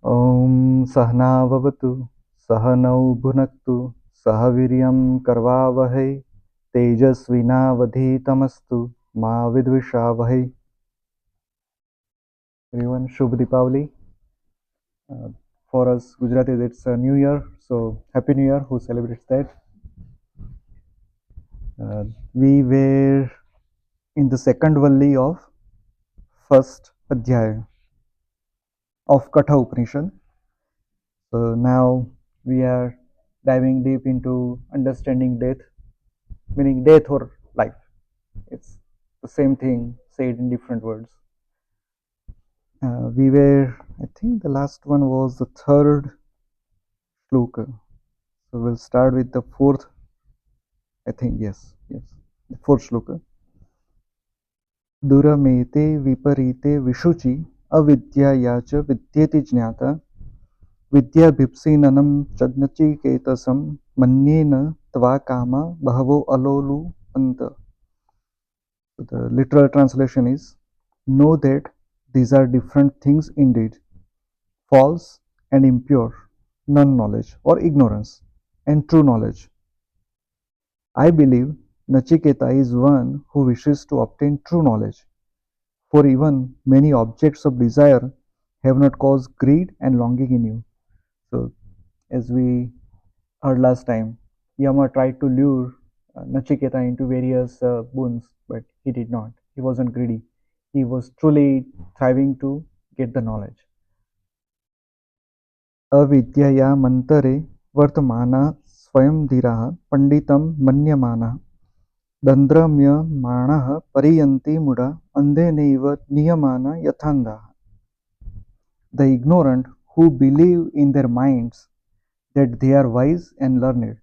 Om Sahna Vavatu Sahanau Bhunaktu Sahaviryam Karvavahai Tejasvinavadhitamastu Ma Vidvishavahai. Everyone, Shubh Deepavali. Uh, for us Gujaratis, it's a new year, so Happy New Year. Who celebrates that? We were in the second vallI of first adHyAya of Katha Upanishad. So now we are diving deep into understanding death, meaning death or life. It's the same thing said in different words. We were, I think the last one was the third shloka. So we'll start with the fourth, I think, yes, the fourth shloka. Duramete viparite vishuchi avidyaya cha vidyeti jnata vidyabhipsinanam chadnachiketasam manyena tva kama bahavo alolu anta. So the literal translation is, know that these are different things indeed, false and impure, non-knowledge or ignorance, and true knowledge. I believe Nachiketa is one who wishes to obtain true knowledge, for even many objects of desire have not caused greed and longing in you. So, as we heard last time, Yama tried to lure Nachiketa into various boons, but he did not. He wasn't greedy. He was truly striving to get the knowledge. अविद्यया मन्तरे वर्तमानाः स्वयं धीराः पंडितं मन्यमानाः दन्द्रम्यमाणाः परियन्ति मूढा अन्धेनैव नियमाना यथान्धाः. The ignorant who believe in their minds that they are wise and learned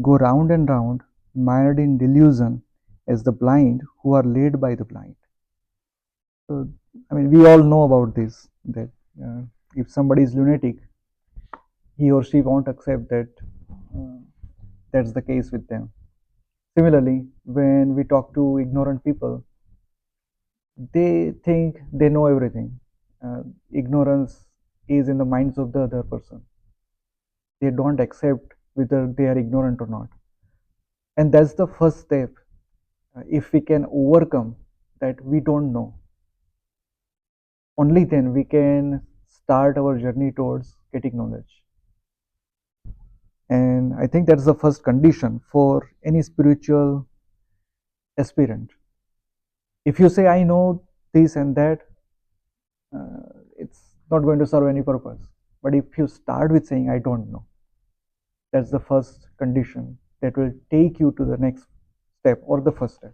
go round and round, mired in delusion, as the blind who are led by the blind. So, I mean, we all know about this, that if somebody is lunatic, he or she won't accept that that's the case with them. Similarly, when we talk to ignorant people, they think they know everything. Ignorance is in the minds of the other person. They don't accept whether they are ignorant or not. And that's the first step. If we can overcome that we don't know, only then we can start our journey towards getting knowledge. And I think that's the first condition for any spiritual aspirant. If you say, I know this and that, it's not going to serve any purpose. But if you start with saying, I don't know, that's the first condition that will take you to the next step or the first step.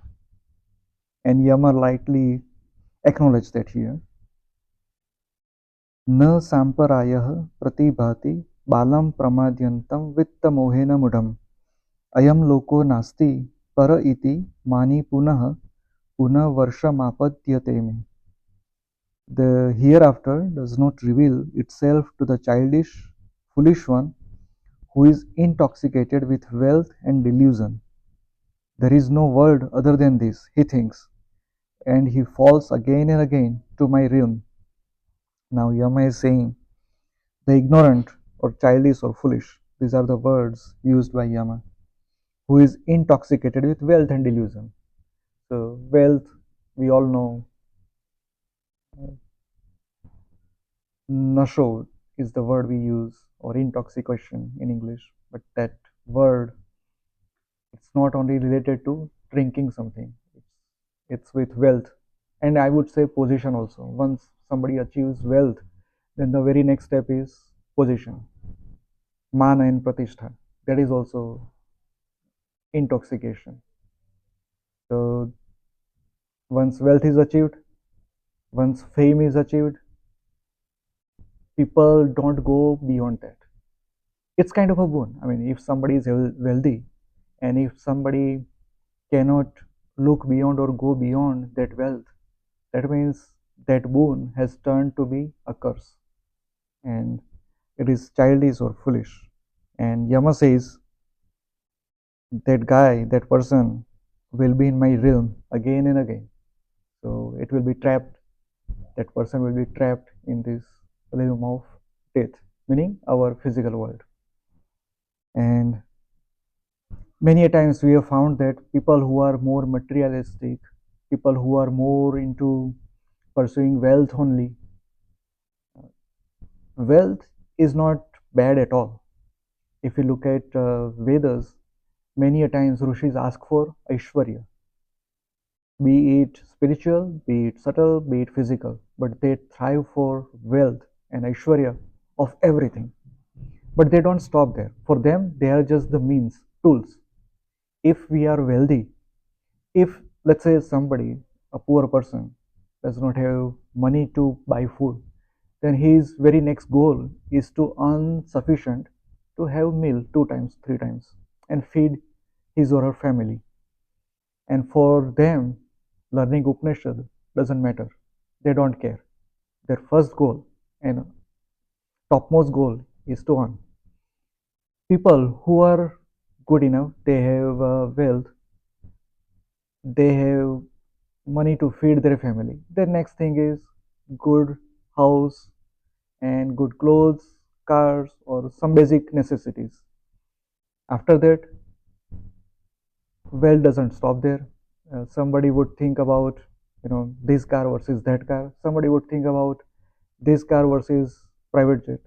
And Yama lightly acknowledged that here. न सांपरायः प्रतिभाति बालं प्रमाद्यन्तं वित्तमोहेन मूढम् अयं लोको नास्ति पर इति मानि पुनः पुनः वर्षमापद्यते मे. The hereafter does not reveal itself to the childish, foolish one who is intoxicated with wealth and delusion. There is no world other than this, he thinks, and he falls again and again to my realm. Now Yama is saying, the ignorant or childish or foolish, these are the words used by Yama, who is intoxicated with wealth and delusion. So wealth, we all know, nasho is the word we use, or intoxication in English, but that word, it's not only related to drinking something, it's with wealth, and I would say position also. Once somebody achieves wealth, then the very next step is position, mana and pratishtha. That is also intoxication. So once wealth is achieved, once fame is achieved, people don't go beyond that. It's kind of a boon. I mean, if somebody is wealthy, and if somebody cannot look beyond or go beyond that wealth, that means that boon has turned to be a curse, and it is childish or foolish. And Yama says, that guy, that person will be in my realm again and again. So it will be trapped, that person will be trapped in this realm of death, meaning our physical world. And many a times we have found that people who are more materialistic, people who are more into pursuing wealth only, wealth is not bad at all. If you look at Vedas, many a times rishis ask for Aishwarya, be it spiritual, be it subtle, be it physical, but they thrive for wealth and Aishwarya of everything. But they don't stop there. For them, they are just the means, tools. If we are wealthy, if let's say somebody, a poor person, does not have money to buy food, then his very next goal is to earn sufficient to have meal 2 times, 3 times, and feed his or her family. And for them, learning Upanishad doesn't matter. They don't care. Their first goal and topmost goal is to earn. People who are good enough, they have wealth, they have money to feed their family. The next thing is good house and good clothes, cars, or some basic necessities. After that, wealth doesn't stop there. Somebody would think about, this car versus that car. Somebody would think about this car versus private jet.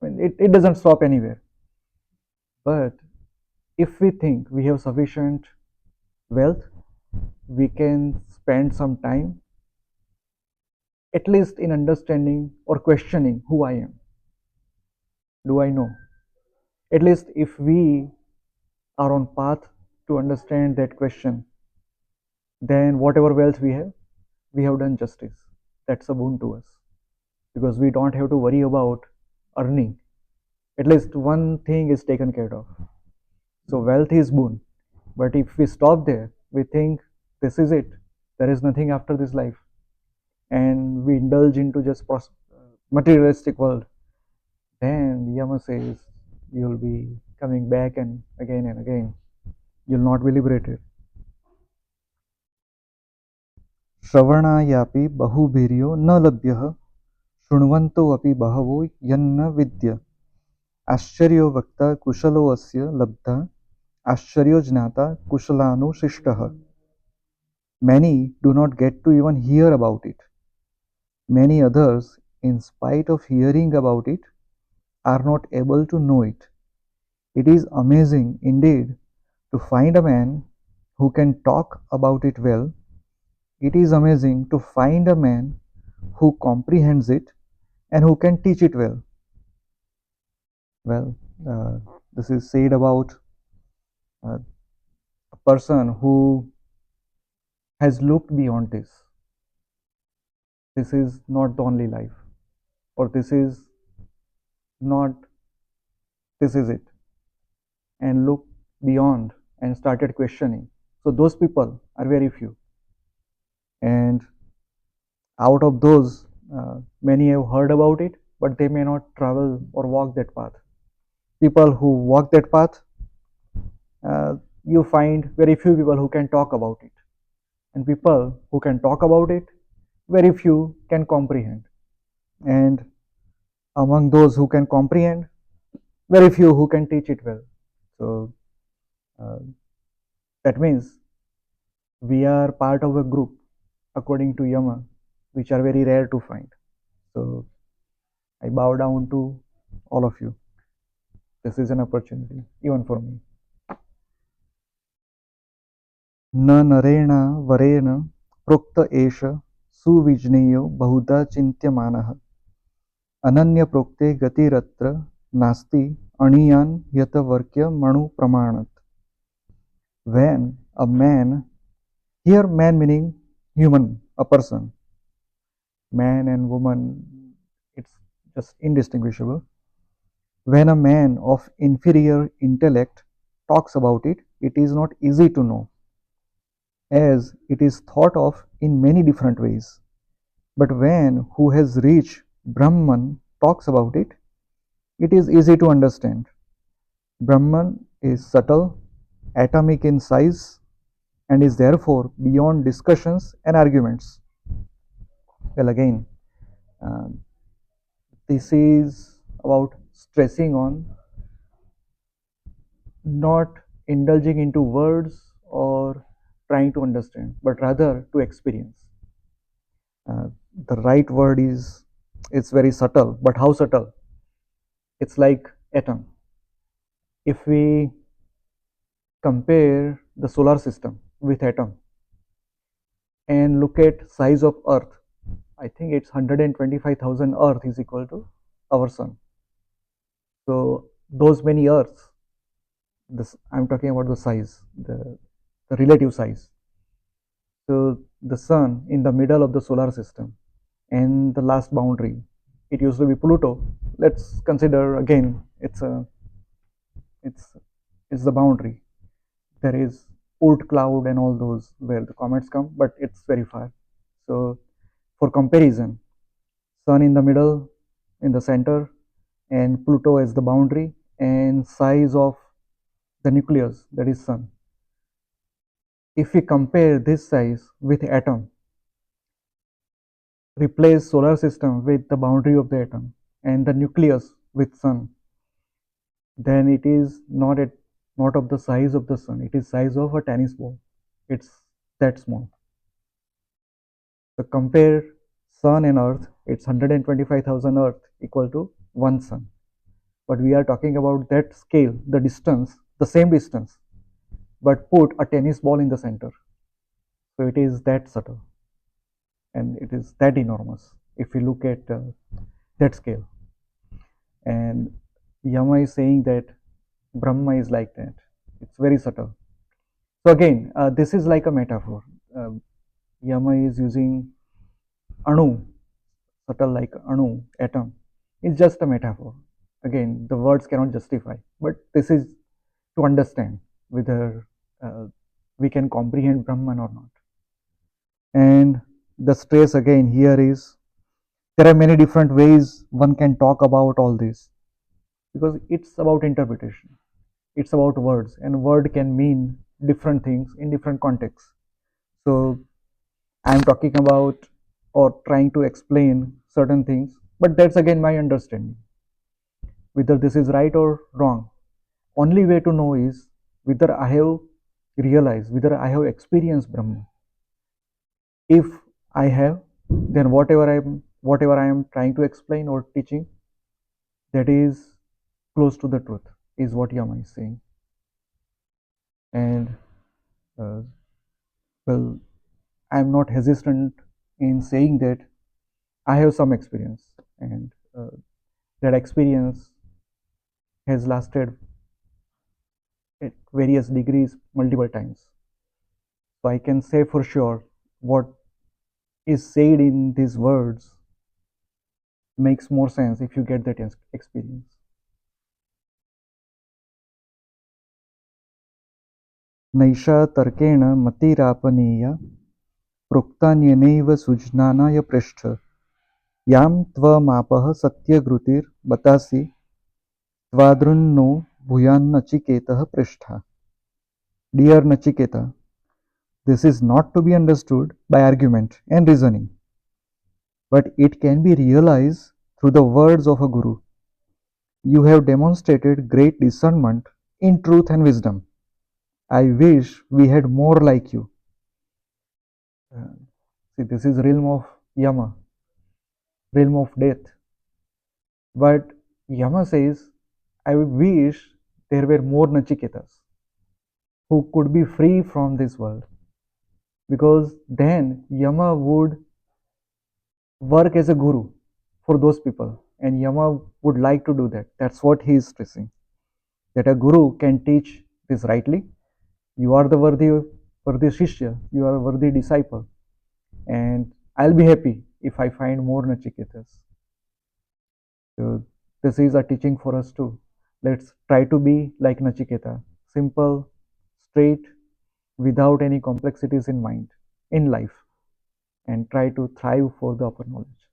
I mean, it doesn't stop anywhere. But if we think we have sufficient wealth, we can spend some time at least in understanding or questioning who I am. Do I know? At least if we are on path to understand that question, then whatever wealth we have done justice. That's a boon to us because we don't have to worry about earning. At least one thing is taken care of. So wealth is boon. But if we stop there, we think this is it. There is nothing after this life, and we indulge into just materialistic world. Then Yama says you'll be coming back and again. You'll not be liberated. श्रवणायापि बहुभिर्यो न लभ्यः शृण्वन्तोऽपि बहवो यन्न विद्य आश्चर्यो वक्ता कुशलो अस्य लब्धा आश्चर्यो ज्ञाता कुशलानुशिष्टः. Many do not get to even hear about it. Many others, in spite of hearing about it, are not able to know it. It is amazing indeed to find a man who can talk about it well. It is amazing to find a man who comprehends it and who can teach it well. Well, this is said about a person who has looked beyond this. This is not the only life, or this is not, this is it, and look beyond and started questioning. So, those people are very few. And out of those, many have heard about it, but they may not travel or walk that path. People who walk that path, you find very few people who can talk about it. And people who can talk about it, very few can comprehend. And among those who can comprehend, very few who can teach it well. So uh, that means we are part of a group, according to Yama, which are very rare to find. So I bow down to all of you. This is an opportunity, even for me. न नरेण वरेण प्रोक्त एष सुविज्ञेयो बहुधा चिन्त्यमानः अनन्यप्रोक्ते गतिरत्र नास्ति अणीयान् यतवर्क्यमणुप्रमाणात्. When a man, here man meaning human, a person, man and woman, it's just indistinguishable. When a man of inferior intellect talks about it, it is not easy to know, as it is thought of in many different ways. But when who has reached Brahman talks about it, it is easy to understand. Brahman is subtle, atomic in size, and is therefore beyond discussions and arguments. Well, again, uh, This is about stressing on not indulging into words or trying to understand, but rather to experience. Uh, the right word is, it's very subtle, but how subtle? It's like atom. If we compare the solar system with atom and look at size of Earth, I think it's 125,000 Earth is equal to our sun. So those many Earths, this I'm talking about the size, the relative size. So the sun in the middle of the solar system, and the last boundary, it used to be Pluto. Let's consider again, it's it's the boundary. There is Oort cloud and all those where the comets come, but it's very far. So for comparison, sun in the middle, in the center, and Pluto as the boundary, and size of the nucleus, that is sun. If we compare this size with atom, replace solar system with the boundary of the atom and the nucleus with sun, then it is not of the size of the sun. It is size of a tennis ball. It's that small. So compare sun and earth. It's 125,000 earth equal to one sun. But we are talking about that scale, the distance, the same distance, but put a tennis ball in the center. So it is that subtle and it is that enormous if we look at that scale. And Yama is saying that Brahma is like that. It's very subtle. So again, this is like a metaphor. Yama is using anu, subtle like anu, atom. It's just a metaphor. Again, the words cannot justify, but this is to understand whether we can comprehend Brahman or not. And the stress again here is there are many different ways one can talk about all this because it's about interpretation. It's about words, and word can mean different things in different contexts. So I'm talking about or trying to explain certain things, but that's again my understanding. Whether this is right or wrong, only way to know is whether I have realized, whether I have experienced Brahman. If I have, then whatever I am trying to explain or teaching, that is close to the truth, is what Yama is saying. And uh, well, I'm not hesitant in saying that I have some experience, and that experience has lasted at various degrees multiple times. So I can say for sure what is said in these words makes more sense if you get that experience. नैषा तर्केण मतिरापनीया प्रोक्तान्यनैव सुज्ञानाय पृष्ठ यां त्वमापः सत्यगृतिर्बतासि त्वादृन्नो भूयान्नचिकेतः पृष्ठा. Dear Nachiketa, this is not to be understood by argument and reasoning, but it can be realized through the words of a guru. You have demonstrated great discernment in truth and wisdom. I wish we had more like you. See, this is realm of Yama, realm of death. But Yama says, I wish there were more Nachiketas who could be free from this world. Because then Yama would work as a guru for those people. And Yama would like to do that. That's what he is stressing. That a guru can teach this rightly. You are the worthy Shishya, you are a worthy disciple. And I'll be happy if I find more Nachiketas. So this is a teaching for us too. Let's try to be like Nachiketa, simple, straight, without any complexities in mind, in life, and try to thrive for the upper knowledge.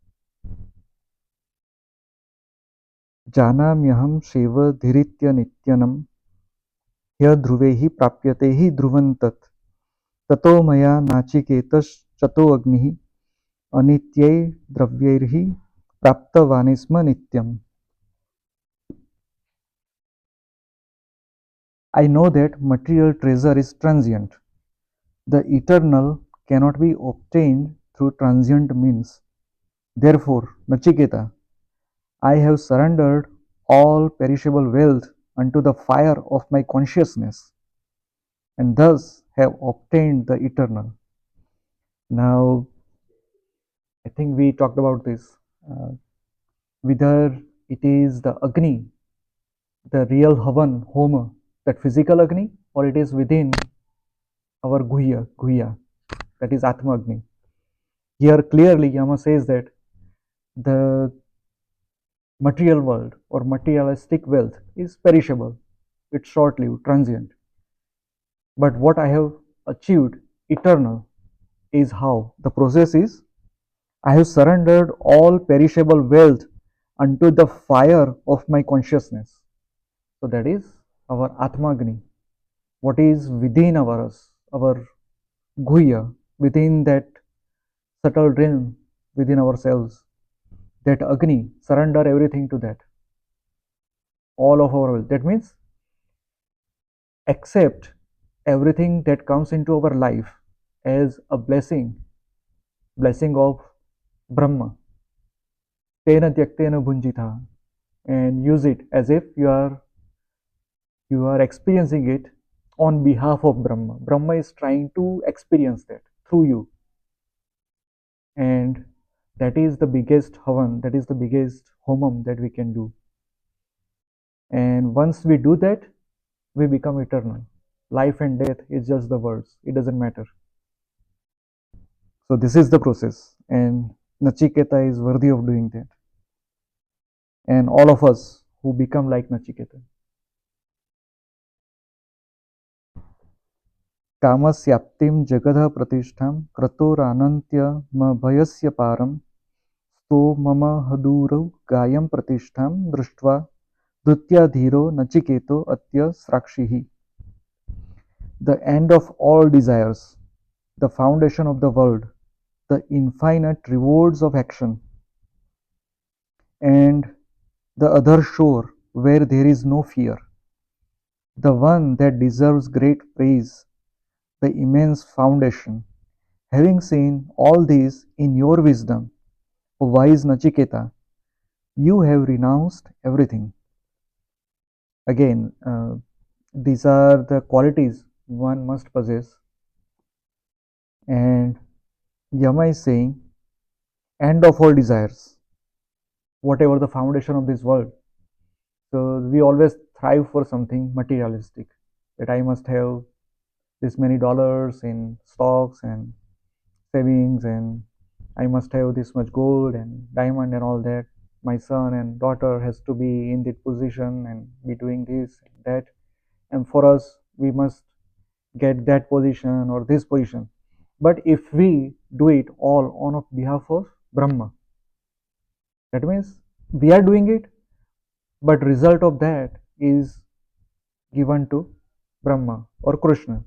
जानाम्यहं शिवधिरित्य नित्यनं ह्यध्रुवैः प्राप्यते हि ध्रुवं तत् ततो मया नाचिकेतश्चतोऽग्निः अनित्यैर्द्रव्यैर्हि praptavanisma nityam. I know that material treasure is transient. The eternal cannot be obtained through transient means. Therefore, Nachiketa, I have surrendered all perishable wealth unto the fire of my consciousness, and thus have obtained the eternal. Now, I think we talked about this. Uh, whether it is the Agni, the real Havan, Homa, that physical Agni, or it is within our Guhya, that is Atma Agni. Here clearly Yama says that the material world or materialistic wealth is perishable, it's short lived, transient. But what I have achieved, eternal, is how? The process is I have surrendered all perishable wealth unto the fire of my consciousness. So that is our Atmagni. What is within our Guhya, within that subtle realm within ourselves, that Agni, surrender everything to that, all of our wealth. That means accept everything that comes into our life as a blessing of Brahma, tena tyaktena bhunjita, and use it as if you are experiencing it on behalf of Brahma. Brahma is trying to experience that through you, and that is the biggest havan, that is the biggest homam that we can do. And once we do that, we become eternal. Life and death is just the words, it doesn't matter. So this is the process, and Nachiketa is worthy of doing that, and all of us who become like Nachiketa. कामस्याप्तिं जगतः प्रतिष्ठां क्रतोरानन्त्यमभयस्य पारं स्तो मम हदूरौ गायं प्रतिष्ठां दृष्ट्वा धृत्याधीरो नचिकेतो अत्य साक्षिः. The end of all desires, the foundation of the world, the infinite rewards of action, and the other shore where there is no fear, the one that deserves great praise, the immense foundation. Having seen all this in your wisdom, O wise Nachiketa, you have renounced everything. Again, these are the qualities one must possess. And Yama is saying, end of all desires, whatever the foundation of this world. So we always thrive for something materialistic, that I must have this many dollars in stocks and savings, and I must have this much gold and diamond and all that. My son and daughter has to be in that position and be doing this and that. And for us, we must get that position or this position. But if we do it all on behalf of Brahma, that means we are doing it, but result of that is given to Brahma or Krishna,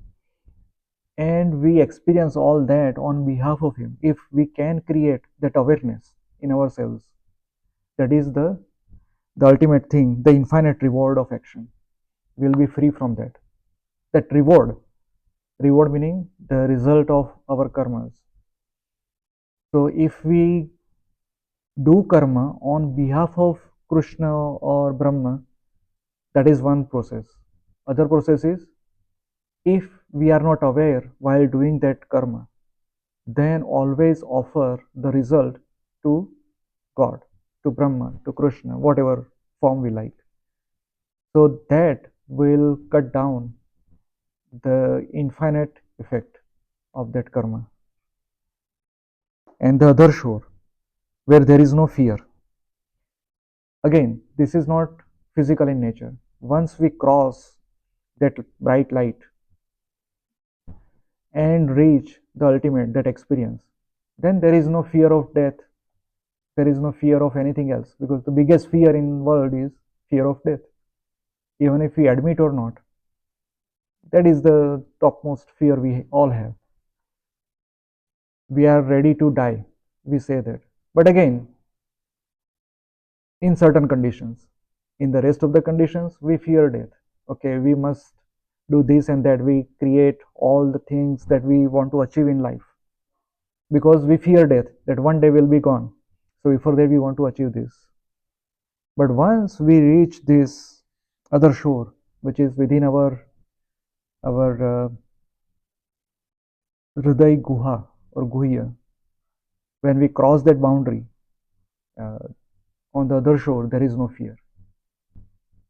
and we experience all that on behalf of him. If we can create that awareness in ourselves, that is the ultimate thing, the infinite reward of action. We'll be free from that reward meaning the result of our karmas. So if we do karma on behalf of Krishna or Brahma, that is one process. Other process is, if we are not aware while doing that karma, then always offer the result to God, to Brahma, to Krishna, whatever form we like. So that will cut down the infinite effect of that karma. And the other shore, where there is no fear. Again, this is not physical in nature. Once we cross that bright light and reach the ultimate, that experience, then there is no fear of death, there is no fear of anything else, because the biggest fear in the world is fear of death. Even if we admit or not, that is the topmost fear we all have. We are ready to die, we say that. But again, in certain conditions. In the rest of the conditions, we fear death. Okay, we must do this and that. We create all the things that we want to achieve in life because we fear death, that one day will be gone. So before that, we want to achieve this. But once we reach this other shore, which is within our Hriday Guha or Guhya, when we cross that boundary, uh, on the other shore, there is no fear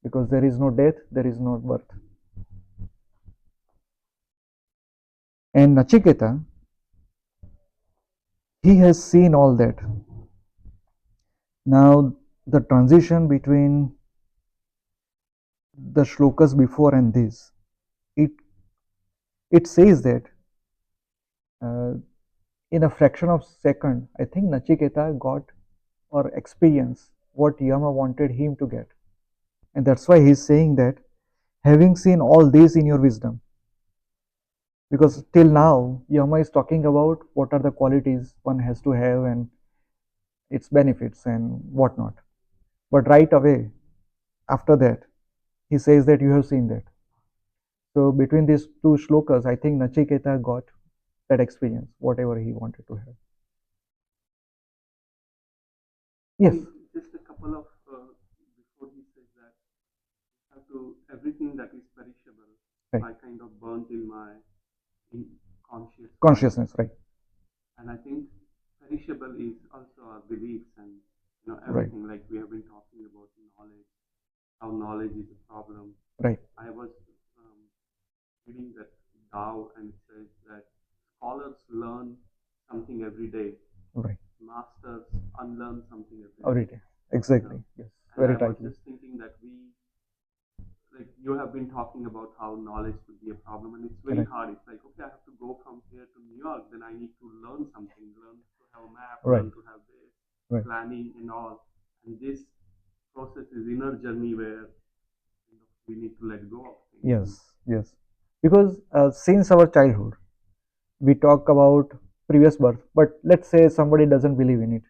because there is no death, there is no birth. And Nachiketa, he has seen all that. Now, the transition between the shlokas before and this, it it says that uh, in a fraction of second, I think Nachiketa got or experienced what Yama wanted him to get, and that's why he's saying that having seen all this in your wisdom, because till now Yama is talking about what are the qualities one has to have and its benefits and whatnot, but right away after that he says that you have seen that. So between these two shlokas, I think Nachiketa got that experience, whatever he wanted to have. Yes. Just a couple of before he says that have to everything that is perishable, Right. I kind of burnt in my in Consciousness, right? and I think perishable is also our beliefs and Right. everything like we have been talking about knowledge, how knowledge is a problem. Right. I was um, reading that Tao and it says that scholars learn something every day, Right. masters unlearn something every Every day. day. Exactly. Yes. And Very I was tightly. just thinking that we, like you have been talking about how knowledge could be a problem, and it's very Correct. hard. It's like, okay, I have to go from here to New York, then I need to learn something, learn to have a map, Right. learn to have this Right. planning and all. And this process is inner journey where we need to let go of things. Yes. Yes. Because since our childhood, we talk about previous birth, but let's say somebody doesn't believe in it.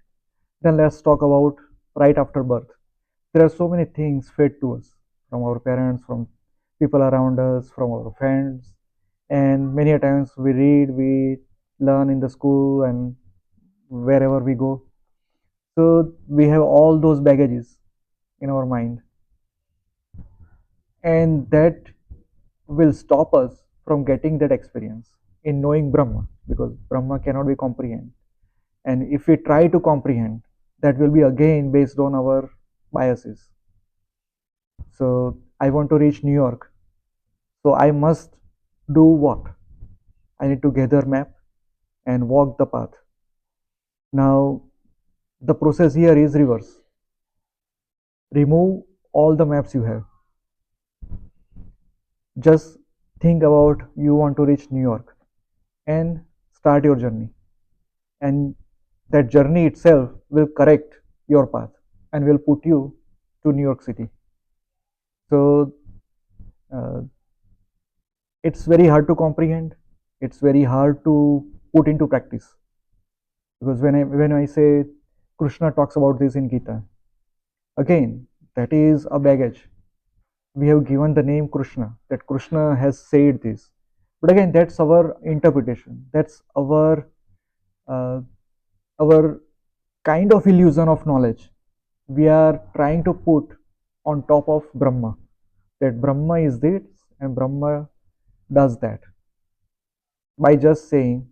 Then let's talk about right after birth. There are so many things fed to us from our parents, from people around us, from our friends, and many a times we read, we learn in the school and wherever we go. So we have all those baggages in our mind, and that will stop us from getting that experience in knowing Brahma, because Brahma cannot be comprehended. And if we try to comprehend, that will be again based on our biases. So I want to reach New York. So I must do what? I need to gather map and walk the path. Now the process here is reverse. Remove all the maps you have. Just think about you want to reach New York and start your journey. And that journey itself will correct your path and will put you to New York City. So uh, it's very hard to comprehend. It's very hard to put into practice, because when I say Krishna talks about this in Gita, again that is a baggage. We have given the name Krishna, that Krishna has said this, but again that's our interpretation. That's uh, our kind of illusion of knowledge. We are trying to put on top of Brahma, that Brahma is this and Brahma does that, by just saying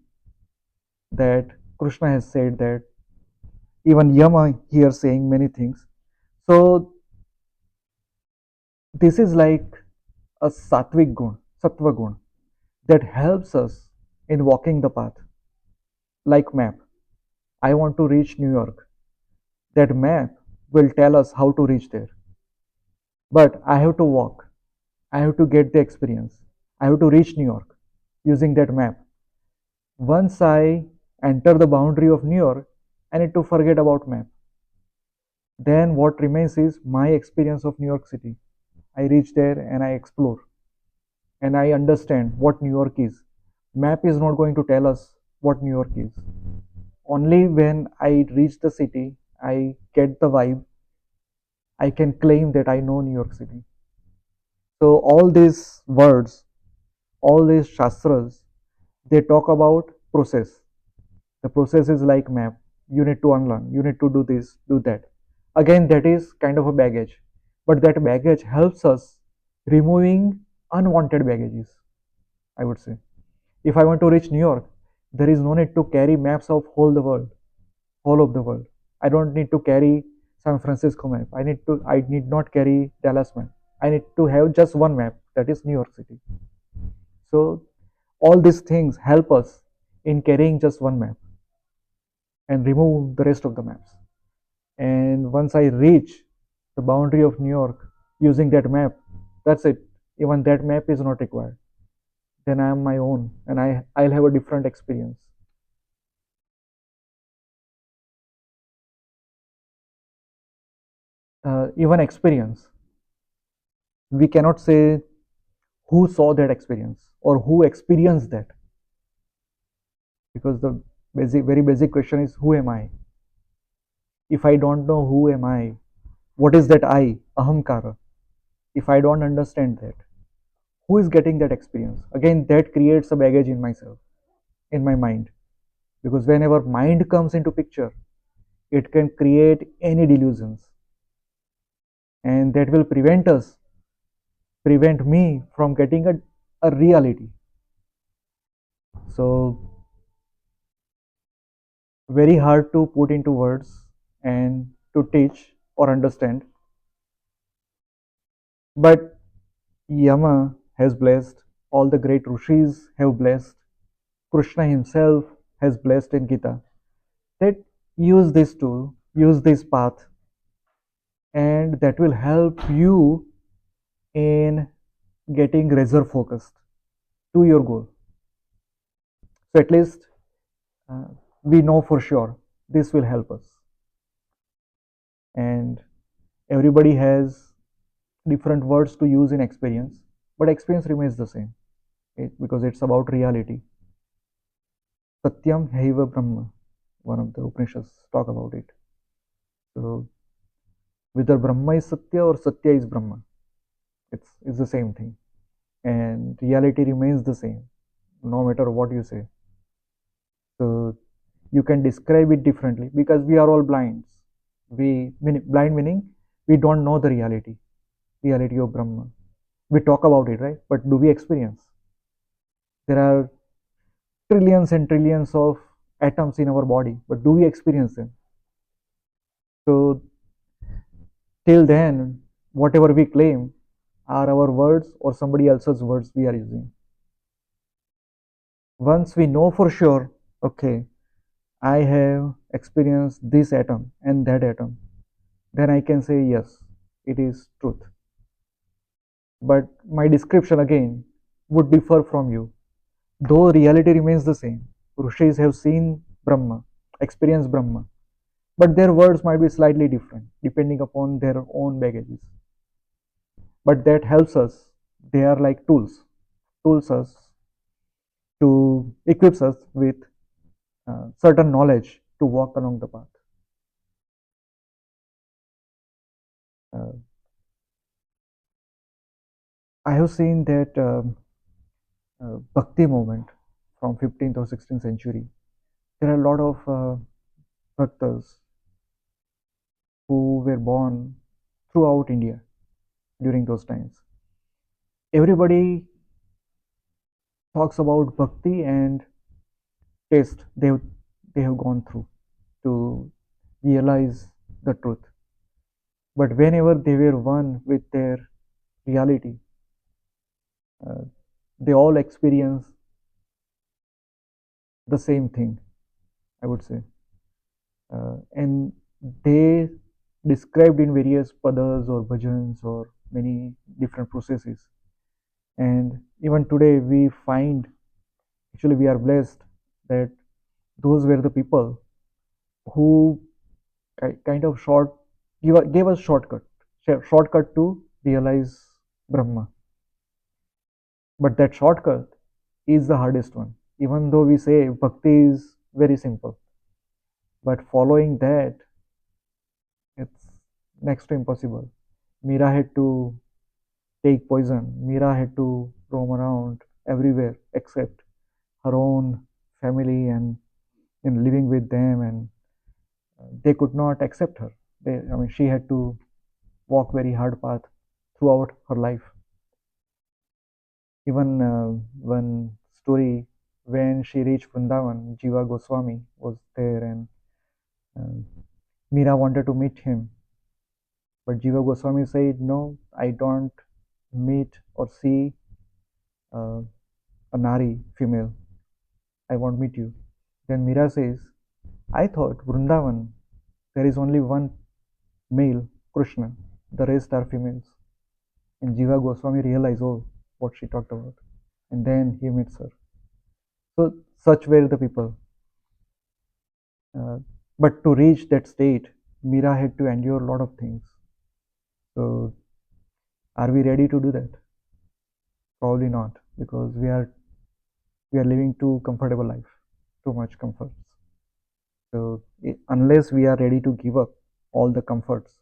that Krishna has said that, even Yama here saying many things. So this is like a sattvic gun, sattva gun, that helps us in walking the path. Like map, I want to reach New York. That map will tell us how to reach there. But I have to walk. I have to get the experience. I have to reach New York using that map. Once I enter the boundary of New York, I need to forget about map. Then what remains is my experience of New York City. I reach there and I explore and I understand what New York is. Map is not going to tell us what New York is. Only when I reach the city, I get the vibe, I can claim that I know New York City. So all these words, all these shastras, they talk about process. The process is like map. You need to unlearn. You need to do this, do that. Again, that is kind of a baggage, but that baggage helps us removing unwanted baggages. I would say, if I want to reach New York, there is no need to carry maps of whole of the world. I don't need to carry San Francisco map. I need not carry Dallas map. I need to have just one map, that is New York City. So all these things help us in carrying just one map and remove the rest of the maps. And once I reach the boundary of New York using that map, that's it. Even that map is not required. Then I am my own, and I'll have a different experience. Even experience, we cannot say who saw that experience or who experienced that, because the very basic question is, who am I? If I don't know who am I, what is that I, ahamkara? If I don't understand that, who is getting that experience? Again, that creates a baggage in myself, in my mind, because whenever mind comes into picture, it can create any delusions, and that will prevent me from getting a reality. So very hard to put into words and to teach or understand, but Yama has blessed, all the great rishis have blessed, Krishna himself has blessed in Gita, that use this tool, use this path, and that will help you in getting razor focused to your goal. So at least uh, we know for sure this will help us. And everybody has different words to use in experience, but experience remains the same, because it's about reality. Satyam Haiva Brahma, one of the Upanishads talk about it. So whether Brahma is Satya or Satya is Brahma, it's the same thing. And reality remains the same, no matter what you say. So you can describe it differently because we are all blinds. Blind meaning we don't know the reality of Brahma. We talk about it, right? But do we experience? There are trillions and trillions of atoms in our body, but do we experience them? So till then, whatever we claim are our words or somebody else's words we are using. Once we know for sure, okay, I have experienced this atom and that atom, then I can say yes, it is truth. But my description again would differ from you, though reality remains the same. Rishis have seen Brahma, experienced Brahma, but their words might be slightly different depending upon their own baggages. But that helps us. They are like tools us to equips us with certain knowledge to walk along the path. Uh, I have seen that Bhakti movement from 15th or 16th century. There are a lot of bhaktas who were born throughout India during those times. Everybody talks about bhakti and test they have gone through to realize the truth. But whenever they were one with their reality, uh, they all experience the same thing, I would say. And they described in various padas or bhajans or many different processes. And even today, we find, actually, we are blessed that those were the people who kind of gave us shortcut to realize Brahma. But that shortcut is the hardest one. Even though we say bhakti is very simple, but following that, it's next to impossible. Mira had to take poison. Mira had to roam around everywhere except her own family and living with them, and they could not accept her. I mean, she had to walk very hard path throughout her life. Even one story, when she reached Vrindavan, Jiva Goswami was there, and um, Mira wanted to meet him, but Jiva Goswami said, "No, I don't meet or see uh, a nari, female. I won't meet you." Then Mira says, "I thought Vrindavan there is only one male, Krishna. The rest are females." And Jiva Goswami realized, oh, what she talked about. And then he meets her. So such were the people. Uh, but to reach that state, Mira had to endure a lot of things. So are we ready to do that? Probably not, because we are living too comfortable life, too much comforts. So unless we are ready to give up all the comforts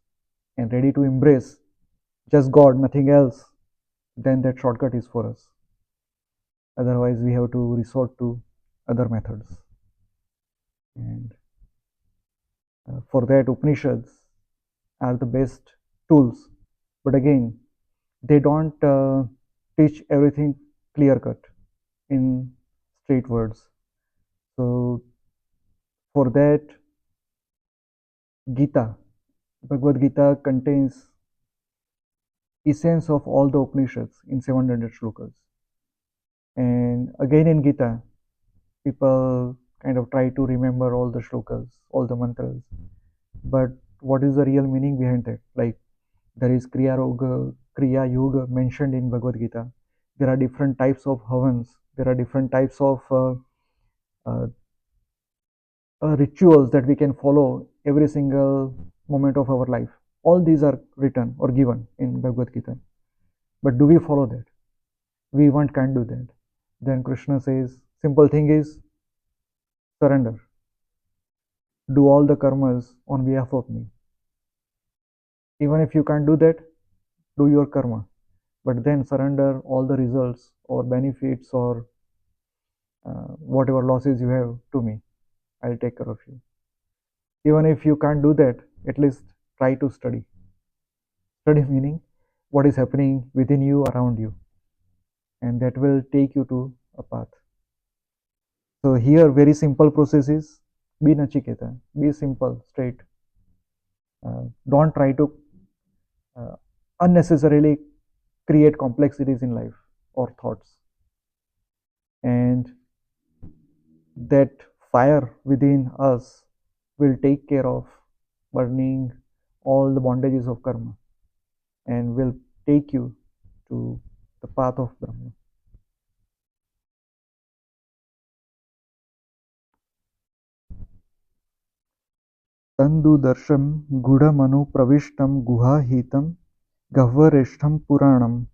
and ready to embrace just God, nothing else, then that shortcut is for us. Otherwise, we have to resort to other methods. And for that, Upanishads are the best tools. But again, they don't teach everything clear cut in straight words. So for that, Gita, Bhagavad Gita contains essence of all the Upanishads in 700 shlokas. And again in Gita, people kind of try to remember all the shlokas, all the mantras. But what is the real meaning behind that? Like there is Kriya Yoga mentioned in Bhagavad Gita. There are different types of havans. There are different types of uh, rituals that we can follow every single moment of our life. All these are written or given in Bhagavad Gita. But do we follow that? We one can't do that. Then Krishna says, simple thing is surrender. Do all the karmas on behalf of me. Even if you can't do that, do your karma. But then surrender all the results or benefits or whatever losses you have to me. I'll take care of you. Even if you can't do that, at least try to study. Study meaning what is happening within you, around you, and that will take you to a path. So here, very simple process is be Nachiketa, be simple, straight. Don't try to uh, unnecessarily create complexities in life or thoughts, and that fire within us will take care of burning all the bondages of karma and will take you to the path of Brahma. तन्दुदर्शं गूढमनुप्रविष्टं गुहाहितं गह्वरेष्ठं पुराणम्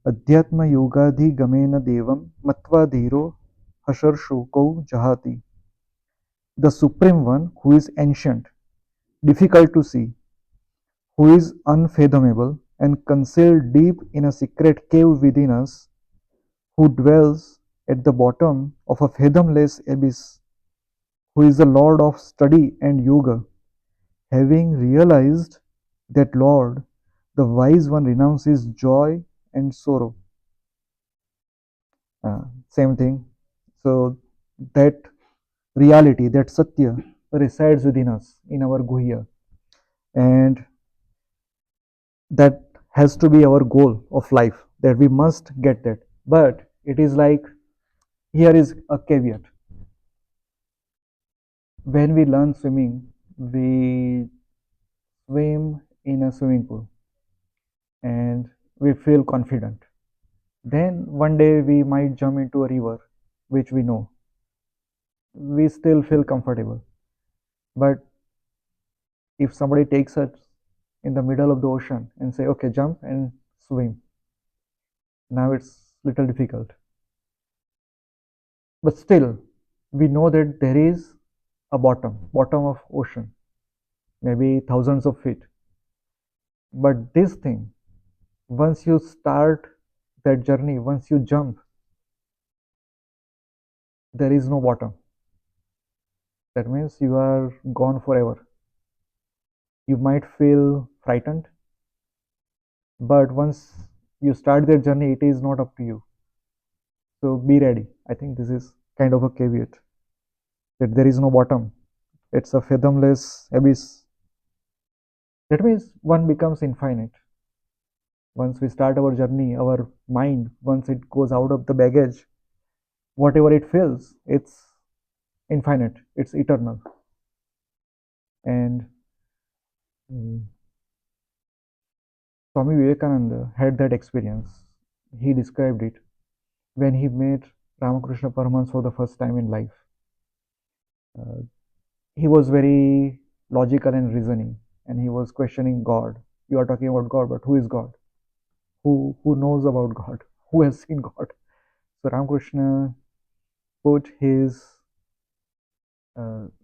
अध्यात्मयोगाधिगमेन देवं मत्वा धीरो हर्षशोकौ जहाति. The Supreme One, who is ancient, difficult to see, who is unfathomable and concealed deep in a secret cave within us, who dwells at the bottom of a fathomless abyss, who is the Lord of study and yoga, having realized that Lord, the wise one renounces joy and sorrow. Same thing. So that reality, that Satya, resides within us, in our Guhya. And that has to be our goal of life, that we must get that. But it is like, here is a caveat. When we learn swimming, we swim in a swimming pool and we feel confident. Then one day we might jump into a river, which we know. We still feel comfortable. But if somebody takes us in the middle of the ocean and say, okay, jump and swim, now it's little difficult. But still, we know that there is a bottom of ocean, maybe thousands of feet. But this thing, once you start that journey, once you jump, there is no bottom. That means you are gone forever. You might feel frightened, but once you start that journey, it is not up to you. So be ready. I think this is kind of a caveat that there is no bottom. It's a fathomless abyss. That means one becomes infinite. Once we start our journey, our mind, once it goes out of the baggage, whatever it feels, it's infinite, it's eternal. And mm, Swami Vivekananda had that experience. He described it when he met Ramakrishna Paramahansa for the first time in life. Uh, he was very logical and reasoning, and he was questioning God. You are talking about God, but who is God? Who knows about God? Who has seen God? So Ramakrishna put his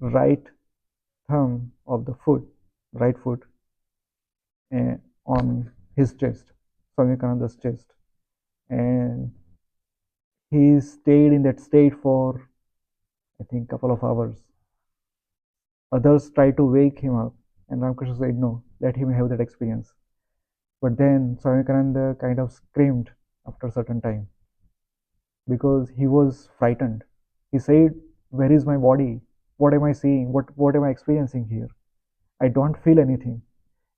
right thumb of the foot, right foot, on his chest, Swami Vivekananda's chest, and he stayed in that state for I think couple of hours. Others tried to wake him up, and Ramakrishna said, "No, let him have that experience." But then Swami Vivekananda kind of screamed after a certain time because he was frightened. He said, "Where is my body? What am I seeing? What am I experiencing here? I don't feel anything,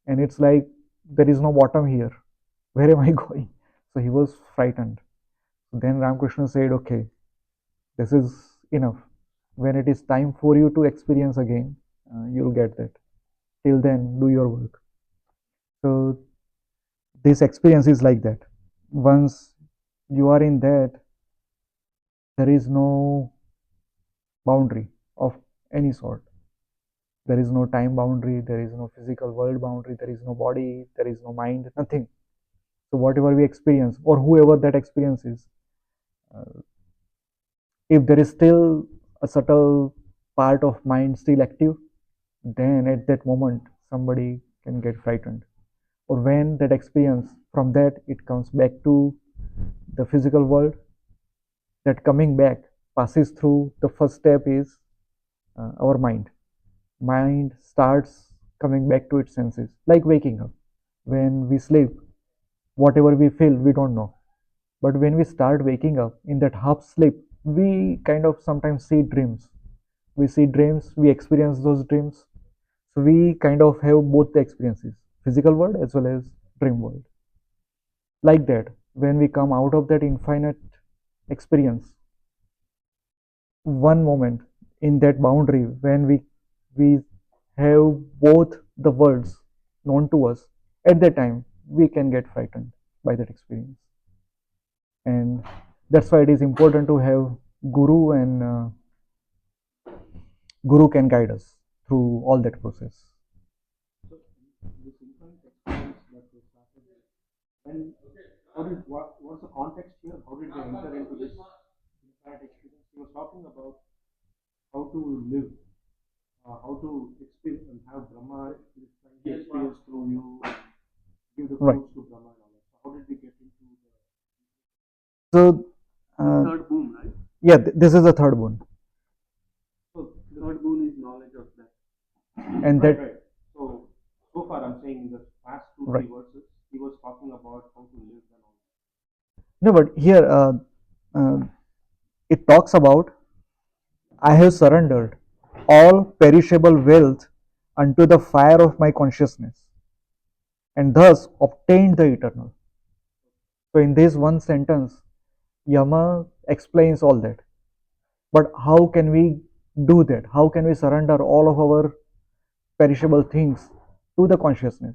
and it's like there is no bottom here. Where am I going?" So he was frightened. Then Ramakrishna said, "Okay, this is enough. When it is time for you to experience again, you'll get that. Till then, do your work." So this experience is like that. Once you are in that, there is no boundary of any sort. There is no time boundary, there is no physical world boundary, there is no body, there is no mind, nothing. So whatever we experience, or whoever that experience is, uh, if there is still a subtle part of mind still active, then at that moment somebody can get frightened. Or when that experience, from that it comes back to the physical world, that coming back passes through the first step is our mind starts coming back to its senses, like waking up. When we sleep, whatever we feel we don't know, but when we start waking up in that half sleep, we kind of sometimes see dreams. We see dreams, we experience those dreams. So we kind of have both the experiences, physical world as well as dream world. Like that, when we come out of that infinite experience, one moment in that boundary when we have both the worlds known to us, at that time we can get frightened by that experience. And that's why it is important to have guru, and guru can guide us through all that process. So this infinite experience that they started with, when what's the context here? How did they enter into this infinite experience? He was talking about how to live, how to experience and have Brahma experience through you, and give the Right. fruits to Brahma and all that. So how did we get into So the third boon, right? yeah, this is the third one. So the third boon is knowledge of that. And Right, that right. So so far I'm saying in the past two, right. three verses, he was talking about how to live and all No, but here uh, it talks about, "I have surrendered all perishable wealth unto the fire of my consciousness, and thus obtained the eternal." So in this one sentence, Yama explains all that. But how can we do that? How can we surrender all of our perishable things to the consciousness?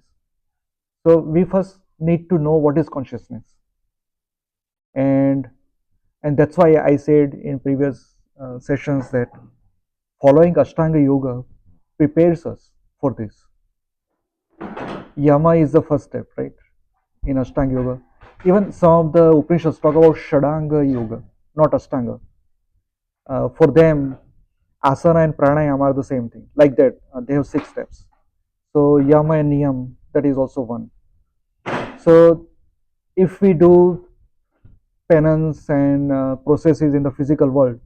So we first need to know what is consciousness, and that's why I said in previous sessions that following Ashtanga Yoga prepares us for this. Yama is the first step, right? In Ashtanga Yoga. Even some of the Upanishads talk about Shadanga Yoga, not Ashtanga. For them, asana and pranayama are the same thing. Like that, they have 6 steps. So Yama and Niyam, that is also one. So if we do penance and processes in the physical world,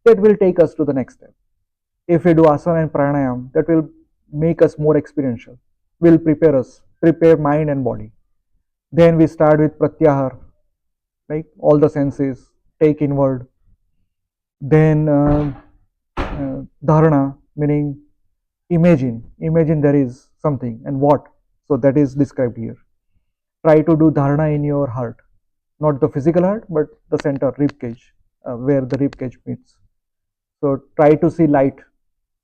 that will take us to the next step. If we do asana and pranayam, that will make us more experiential, will prepare mind and body. Then we start with pratyahar, right? All the senses, take inward. Then dharana, meaning imagine there is something and what. So that is described here. Try to do dharana in your heart, not the physical heart, but the center, rib cage, where the rib cage meets. So try to see light.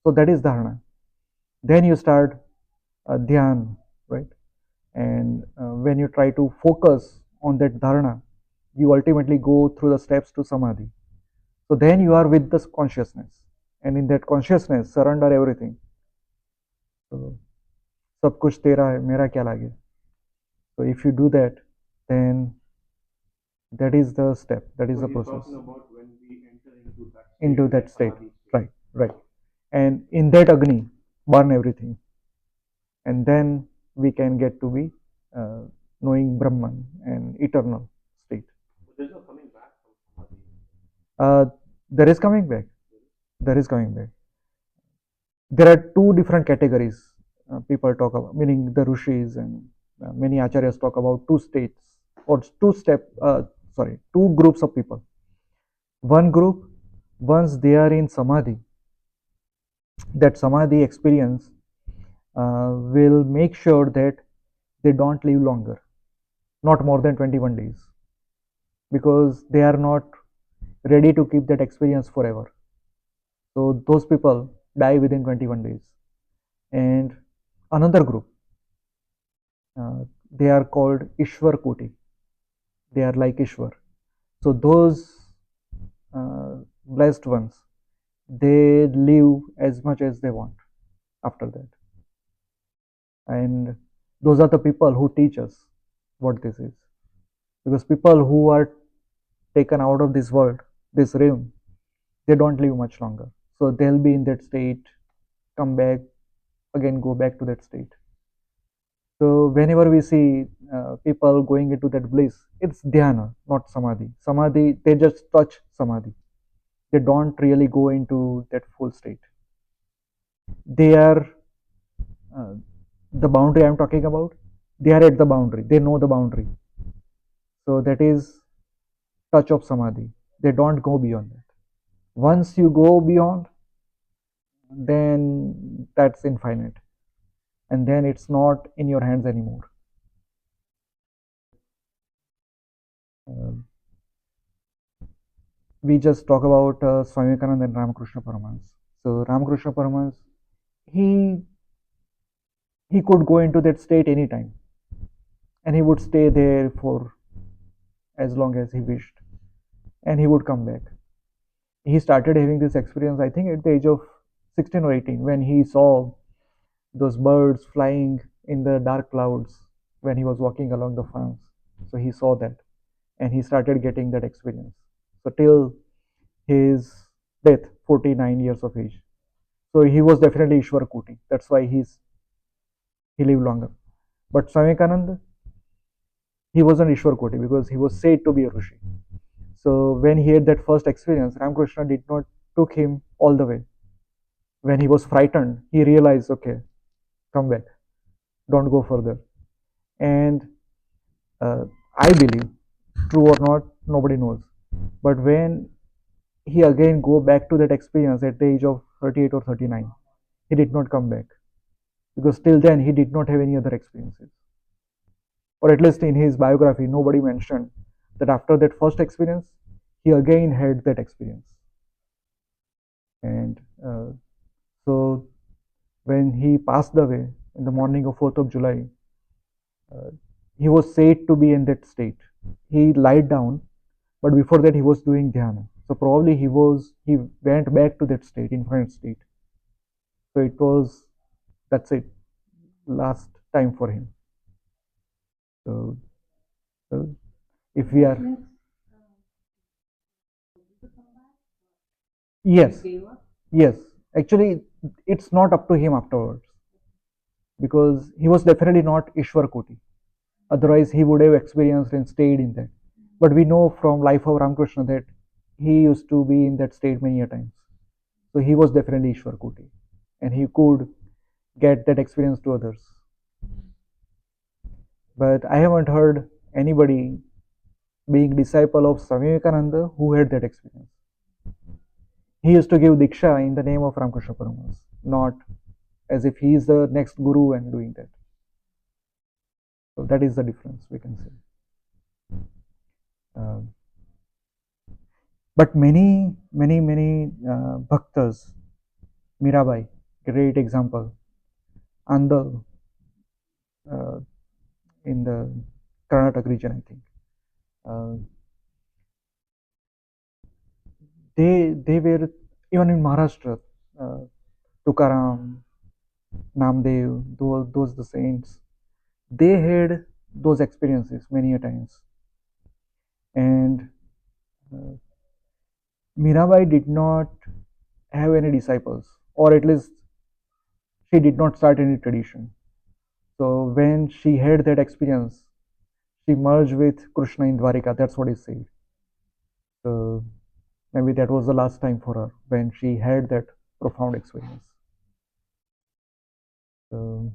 So that is dharana. Then you start dhyan, right? And when you try to focus on that dharana, you ultimately go through the steps to samadhi. So then you are with this consciousness, and in that consciousness, surrender everything. So सब कुछ तेरा है, मेरा क्या लागे. So if you do that, then that is the step, that is So the he's process. talking about when we enter Into that like state, samadhi state. right, right. And in that agni, burn everything, and then we can get to be uh, knowing Brahman and eternal state. But there's no coming back from samadhi. Uh, there is coming back. There is coming back. There are two different categories people talk about, meaning the rishis and many acharyas talk about two states or two groups of people. One group, once they are in samadhi, that samadhi experience will make sure that they don't live longer, not more than 21 days, because they are not ready to keep that experience forever. So those people die within 21 days. And another group, they are called Ishwar Koti. They are like Ishwar. So those blessed ones, they live as much as they want after that. And those are the people who teach us what this is. Because people who are taken out of this world, this realm, they don't live much longer. So they'll be in that state, come back, again go back to that state. So whenever we see people going into that bliss, it's dhyana, not samadhi. Samadhi, they just touch samadhi. They don't really go into that full state. They are uh, the boundary I'm talking about. They are at the boundary. They know the boundary. So that is touch of samadhi. They don't go beyond that. Once you go beyond, then that's infinite, and then it's not in your hands anymore. Uh, we just talk about Swami Vivekananda and Ramakrishna Paramahans. So Ramakrishna Paramahans, he he could go into that state anytime, and he would stay there for as long as he wished, and he would come back. He started having this experience, I think, at the age of 16 or 18, when he saw those birds flying in the dark clouds when he was walking along the farms. So he saw that, and he started getting that experience. So till his death, 49 years of age. So he was definitely Ishwar Kuti. That's why he lived longer. But Swami Vivekananda, he wasn't Ishwar Kuti because he was said to be a Rishi. So when he had that first experience, Ramakrishna did not took him all the way. When he was frightened, he realized, okay, come back, don't go further. And uh, I believe, true or not, nobody knows. But when he again go back to that experience at the age of 38 or 39, he did not come back because till then he did not have any other experiences. Or at least in his biography, nobody mentioned that after that first experience, he again had that experience. And so when he passed away in the morning of 4th of July, uh, he was said to be in that state. He lied down, but before that he was doing dhyana. So probably he went back to that state, infinite state. So it was, that's it, last time for him. So, so if we are, yes, yes, actually it's not up to him afterwards, because he was definitely not Ishwar Koti. Otherwise, he would have experienced and stayed in that. But we know from life of Ramakrishna that he used to be in that state many a times. So he was definitely Ishwar Kuti, and he could get that experience to others. But I haven't heard anybody being disciple of Swami Vivekananda who had that experience. He used to give Diksha in the name of Ramakrishna Paramahansa, not as if he is the next guru and doing that. So that is the difference we can say. But many bhaktas, Mirabai, great example, Andal uh, in the Karnataka region, I think. Uh, they were even in Maharashtra, uh, Tukaram, Namdev, those the saints. They had those experiences many a times, and uh, Mirabai did not have any disciples, or at least she did not start any tradition. So when she had that experience, she merged with Krishna in Dwarika. That's what is said. So maybe that was the last time for her when she had that profound experience. So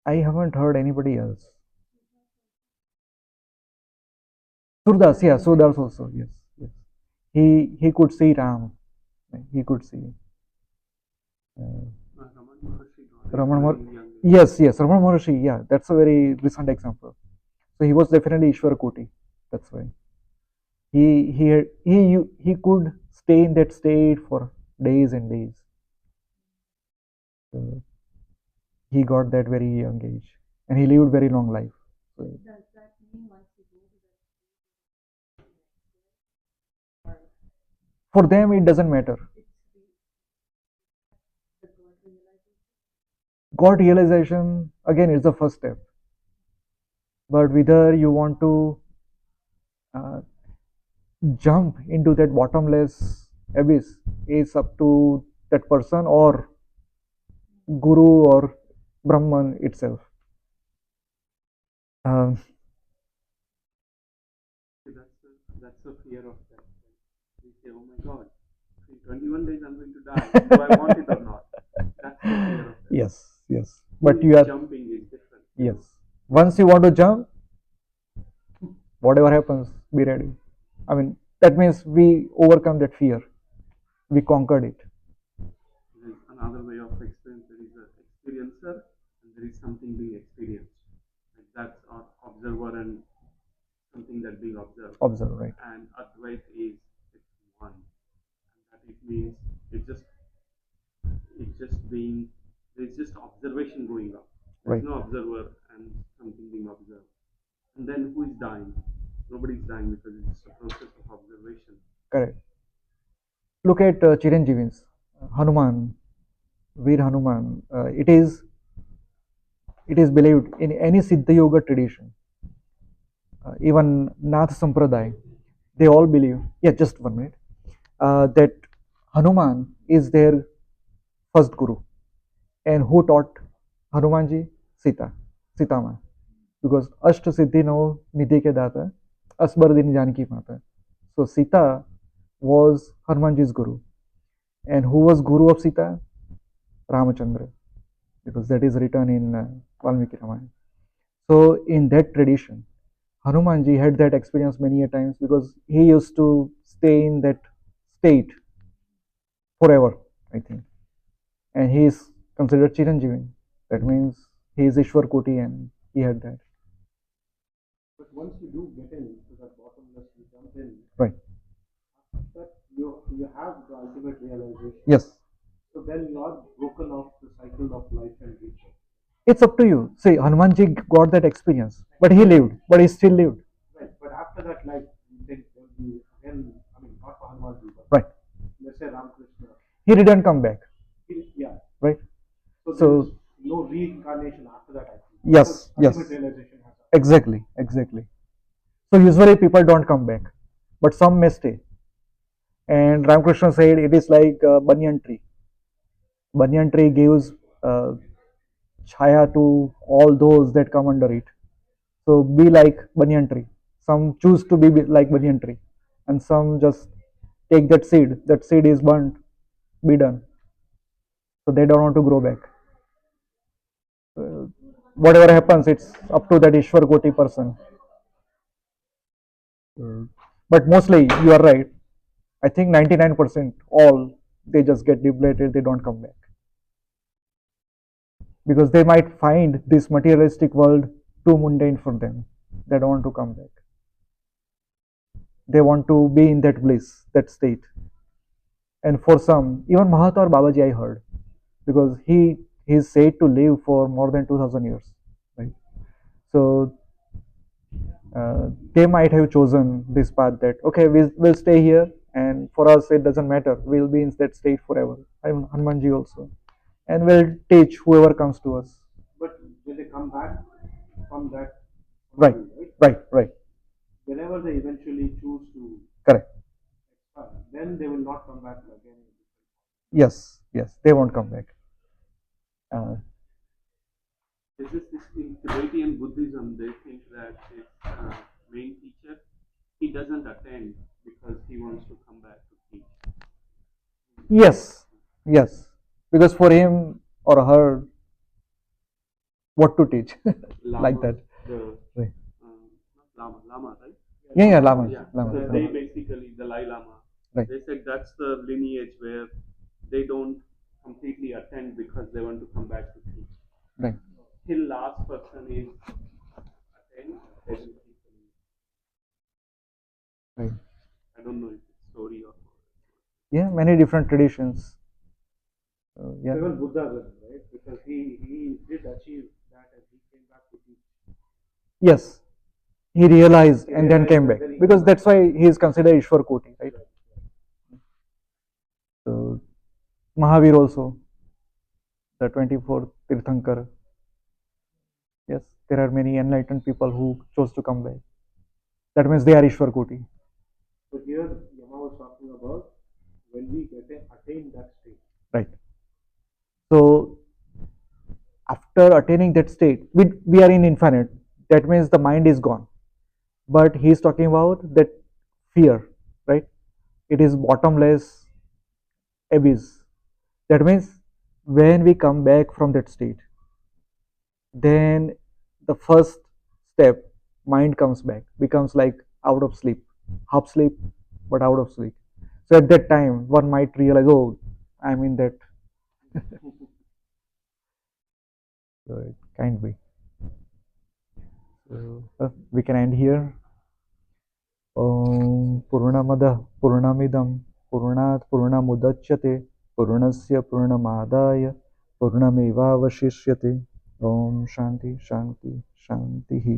I haven't heard anybody else. Surdas, yeah, Surdas also, yes, yes. He could see Ram. He could see. Uh, Raman Maharshi. Yes, yes, Raman Maharshi. Yeah, that's a very recent example. So he was definitely Ishwar Koti. That's why he could stay in that state for days and days. So he got that very young age, and he lived very long life. So, for them, it doesn't matter. God realization again is the first step, but whether you want to uh, jump into that bottomless abyss is up to that person or guru or Brahman itself. Um, That's the fear of that. We say, oh my God, in 21 days I'm going to die. Do I want it or not? That's the fear of that. Yes, yes. But you are jumping is different. Yes. Once you want to jump, whatever happens, be ready. I mean, that means we overcome that fear. We conquered it. There is another way of experience. There is an experiencer and there is something being experienced. Like that's our observer and something that being observed. Observe, right. And adVyAya is it's one. And that it means it's just being there's just observation going on. There's Right. no observer and something being observed. And then who is dying? Nobody's dying because it's just a process of observation. Correct. Look at Chiranjeevin's Hanuman, Veer Hanuman. It is believed in any Siddha Yoga tradition, even Nath Sampradaya, they all believe. Yeah, just 1 minute. That Hanuman is their first guru, and who taught Hanumanji? Sita Ma, because Ashta Siddhi no Nidhi ke data, Asbar din Janki Mata. So Sita was Hanumanji's guru, and who was guru of Sita? Ramachandra, because that is written in Valmiki Ramayana. So in that tradition, Hanumanji had that experience many a times because he used to stay in that state forever, I think. And he is considered Chiranjeevi. That means he is Ishwar Koti and he had that. But once you do get into that bottomless, you jump in. Right. That you have the ultimate realization. Yes. So then you are broken off the cycle of life and rebirth. It's up to you. See, Hanumanji got that experience, but he lived, but he still lived. Right. But after that, like you think again, I mean, not for Hanumanji, but Right. let's say Ramakrishna. He didn't come back. Yeah. Right. So no reincarnation after that. I think. Yes. Yes. Realization has exactly. Exactly. So usually people don't come back, but some may stay. And Ramakrishna said it is like a banyan tree. Banyan tree gives chaya to all those that come under it. So be like banyan tree. Some choose to be like banyan tree, and some just take that seed. That seed is burnt, be done. So they don't want to grow back. Whatever happens, it's up to that Ishwar Koti person. But mostly, you are right. I think 99% all they just get depleted. They don't come back because they might find this materialistic world too mundane for them. They don't want to come back. They want to be in that bliss, that state. And for some, even Mahatma or Babaji, I heard, because he is said to live for more than 2000 years, right? So they might have chosen this path that okay, we'll stay here, and for us it doesn't matter. We'll be in that state forever. I'm Hanumanji also, and we'll teach whoever comes to us. But when they come back from that Right, right. whenever they eventually choose to Correct. expire, then they will not come back again. Yes, they won't come back. Uh, Is this in Tibetan Buddhism? They think that its main teacher, he doesn't attend because he wants to come back to teach. yes, yes, because for him or her, what to teach, Lama, like that. The Right. Lama, right? Yeah, Lama. Yeah. Lama. So they basically, the Dalai Lama, Right. they said that's the lineage where they don't completely attend because they want to come back to teach. Right. Till last person is attend, they will teach. Right. I don't know if it's story or not. Yeah, many different traditions. Yeah. Even Buddha, right? Because he did achieve that and he came back to teach. Yes, he realized and then came back because that's why he is considered Ishwar Koti, right? So Mahavir also, the 24th Tirthankar. Yes, there are many enlightened people who chose to come back. That means they are Ishwar Koti. So here Yama was talking about when we attain that state. Right. So after attaining that state, we are in infinite. That means the mind is gone. But he is talking about that fear, right? It is bottomless abyss. That means when we come back from that state, then the first step, mind comes back, becomes like out of sleep, half sleep, but out of sleep. So at that time, one might realize, oh, I'm in that. So it can't be. So we can end here. पूर्णमदः पूर्णमिदं पूर्णात् पूर्णमुदच्यते पूर्णस्य पूर्णमादाय पूर्णमेवावशिष्यते. ओम शांति शांति शांति।